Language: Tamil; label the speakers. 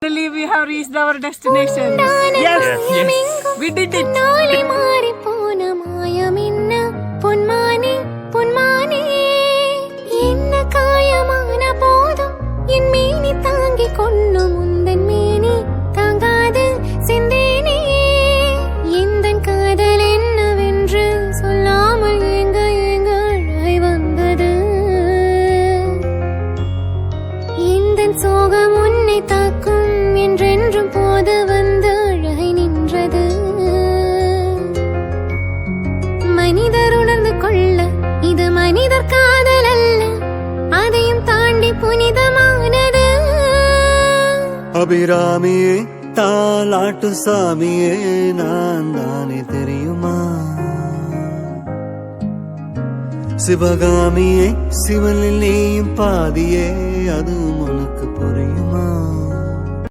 Speaker 1: Finally, we have reached our destination.
Speaker 2: Yes,
Speaker 1: we did it.
Speaker 3: சோகம் உன்னை தாக்கும் என்றென்றும் போது வந்து அழகை நின்றது. மனிதர் உணர்ந்து கொள்ள இது மனிதர் காதல் அல்ல, அதையும் தாண்டி புனிதமானது.
Speaker 2: அபிராமியே தாலாட்டு சாமியே நான் தானே தெரியுமா? சிவகாமியே சிவனில் நீயும் பாதியே அது